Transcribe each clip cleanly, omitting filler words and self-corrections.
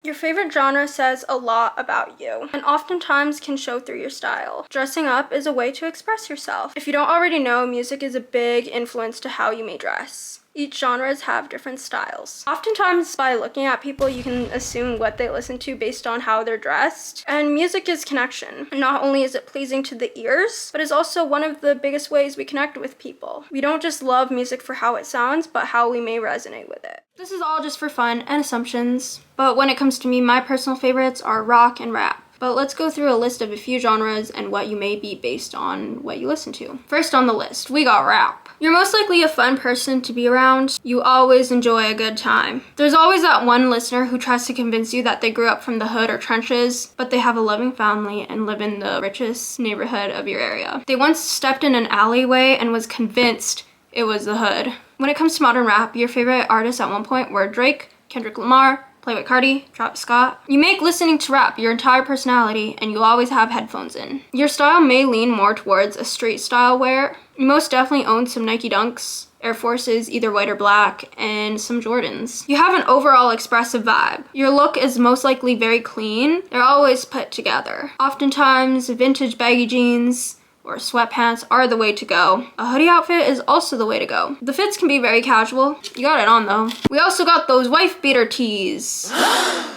Your favorite genre says a lot about you and oftentimes can show through your style. Dressing up is a way to express yourself. If you don't already know, music is a big influence to how you may dress. Each genres have different styles. Oftentimes, by looking at people, you can assume what they listen to based on how they're dressed. And music is connection. Not only is it pleasing to the ears, but is also one of the biggest ways we connect with people. We don't just love music for how it sounds, but how we may resonate with it. This is all just for fun and assumptions, but when it comes to me, my personal favorites are rock and rap. But let's go through a list of a few genres and what you may be based on what you listen to. First on the list, we got rap. You're most likely a fun person to be around. You always enjoy a good time. There's always that one listener who tries to convince you that they grew up from the hood or trenches, but they have a loving family and live in the richest neighborhood of your area. They once stepped in an alleyway and was convinced it was the hood. When it comes to modern rap, your favorite artists at one point were Drake, Kendrick Lamar, Playboi Carti, Travis Scott. You make listening to rap your entire personality and you always have headphones in. Your style may lean more towards a street style wear. You most definitely own some Nike Dunks, Air Forces, either white or black, and some Jordans. You have an overall expressive vibe. Your look is most likely very clean. They're always put together. Oftentimes, vintage baggy jeans or sweatpants are the way to go. A hoodie outfit is also the way to go. The fits can be very casual. You got it on though. We also got those wife beater tees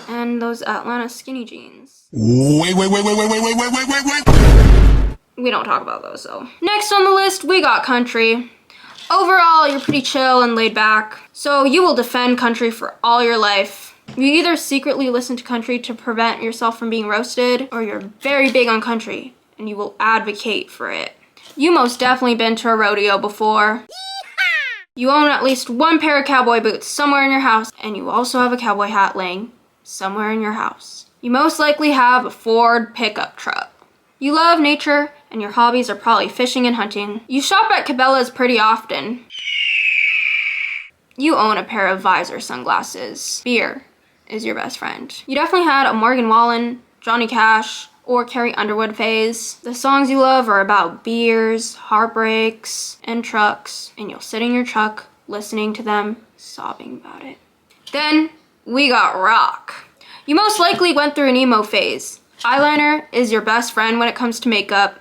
and those Atlanta skinny jeans. Wait. We don't talk about those though. Next on the list, we got country. Overall, you're pretty chill and laid back, so you will defend country for all your life. You either secretly listen to country to prevent yourself from being roasted, or you're very big on country and you will advocate for it. You most definitely been to a rodeo before. You own at least one pair of cowboy boots somewhere in your house, and you also have a cowboy hat laying somewhere in your house. You most likely have a Ford pickup truck. You love nature, and your hobbies are probably fishing and hunting. You shop at Cabela's pretty often. You own a pair of visor sunglasses. Beer is your best friend. You definitely had a Morgan Wallen, Johnny Cash, or Carrie Underwood phase. The songs you love are about beers, heartbreaks, and trucks, and you'll sit in your truck listening to them, sobbing about it. Then we got rock. You most likely went through an emo phase. Eyeliner is your best friend when it comes to makeup.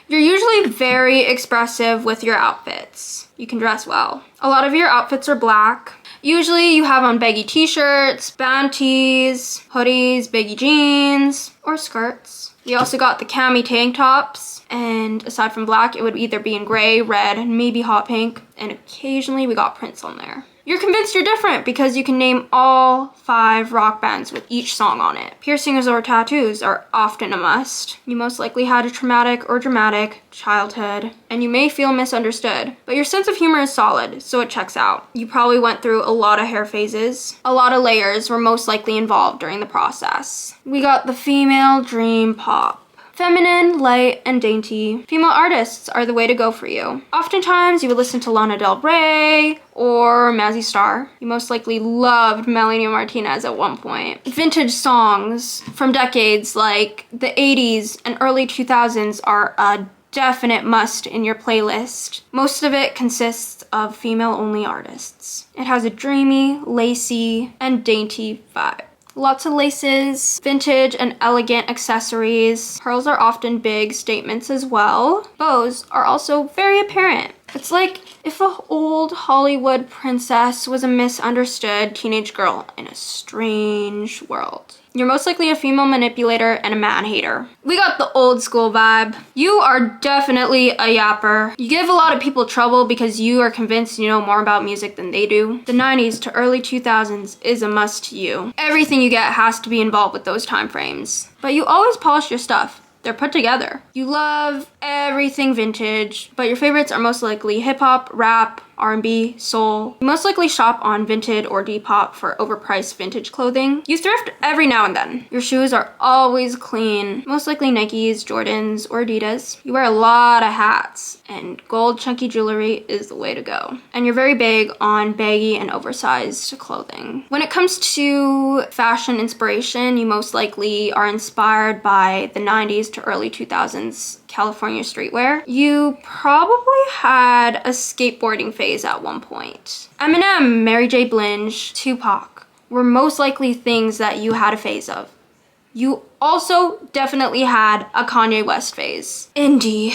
You're usually very expressive with your outfits. You can dress well. A lot of your outfits are black. Usually you have on baggy t-shirts, band tees, hoodies, baggy jeans, or skirts. We also got the cami tank tops, and aside from black, it would either be in gray, red, and maybe hot pink, and occasionally we got prints on there. You're convinced you're different because you can name all 5 rock bands with each song on it. Piercings or tattoos are often a must. You most likely had a traumatic or dramatic childhood, and you may feel misunderstood, but your sense of humor is solid, so it checks out. You probably went through a lot of hair phases. A lot of layers were most likely involved during the process. We got the female dream pop. Feminine, light, and dainty. Female artists are the way to go for you. Oftentimes, you would listen to Lana Del Rey or Mazzy Star. You most likely loved Melanie Martinez at one point. Vintage songs from decades like the 80s and early 2000s are a definite must in your playlist. Most of it consists of female-only artists. It has a dreamy, lacy, and dainty vibe. Lots of laces, vintage and elegant accessories. Pearls are often big statements as well. Bows are also very apparent. It's like if an old Hollywood princess was a misunderstood teenage girl in a strange world. You're most likely a female manipulator and a man hater. We got the old school vibe. You are definitely a yapper. You give a lot of people trouble because you are convinced you know more about music than they do. The 90s to early 2000s is a must to you. Everything you get has to be involved with those time frames. But you always polish your stuff. They're put together. You love everything vintage, but your favorites are most likely hip-hop, rap, R&B, soul. You most likely shop on Vinted or Depop for overpriced vintage clothing. You thrift every now and then. Your shoes are always clean, most likely Nikes, Jordans, or Adidas. You wear a lot of hats, and gold chunky jewelry is the way to go. And you're very big on baggy and oversized clothing. When it comes to fashion inspiration, you most likely are inspired by the 90s to early 2000s California streetwear. You probably had a skateboarding phase at one point. Eminem, Mary J. Blige, Tupac, were most likely things that you had a phase of. You also definitely had a Kanye West phase. Indie.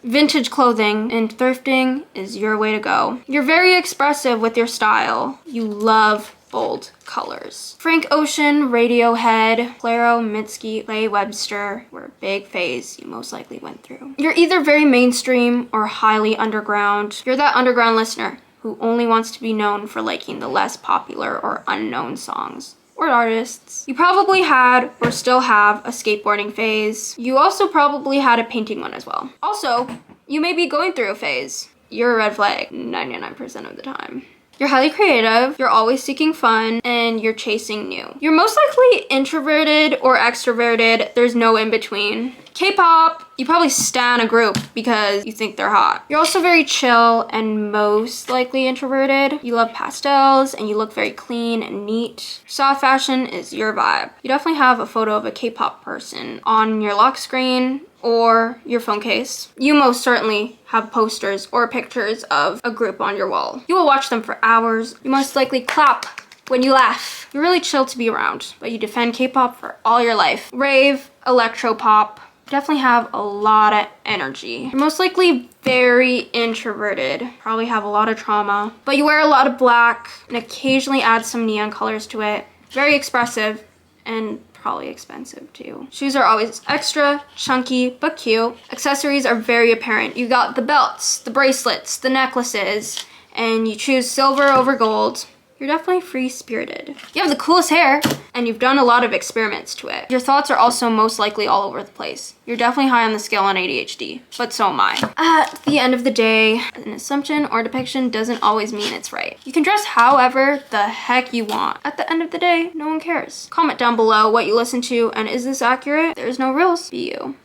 Vintage clothing and thrifting is your way to go. You're very expressive with your style. You love bold colors. Frank Ocean, Radiohead, Clairo, Mitski, Clay Webster were a big phase you most likely went through. You're either very mainstream or highly underground. You're that underground listener who only wants to be known for liking the less popular or unknown songs or artists. You probably had or still have a skateboarding phase. You also probably had a painting one as well. Also, you may be going through a phase. You're a red flag 99% of the time. You're highly creative, you're always seeking fun, and you're chasing new. You're most likely introverted or extroverted. There's no in between. K-pop, you probably stan a group because you think they're hot. You're also very chill and most likely introverted. You love pastels and you look very clean and neat. Soft fashion is your vibe. You definitely have a photo of a K-pop person on your lock screen or your phone case. You most certainly have posters or pictures of a group on your wall. You will watch them for hours. You most likely clap when you laugh. You're really chill to be around, but you defend K-pop for all your life. Rave, electro-pop, definitely have a lot of energy. You're most likely very introverted, probably have a lot of trauma, but you wear a lot of black and occasionally add some neon colors to it. Very expressive and probably expensive too. Shoes are always extra, chunky, but cute. Accessories are very apparent. You got the belts, the bracelets, the necklaces, and you choose silver over gold. You're definitely free-spirited. You have the coolest hair, and you've done a lot of experiments to it. Your thoughts are also most likely all over the place. You're definitely high on the scale on ADHD, but so am I. At the end of the day, an assumption or depiction doesn't always mean it's right. You can dress however the heck you want. At the end of the day, no one cares. Comment down below what you listen to, and is this accurate? There's no rules. Be you.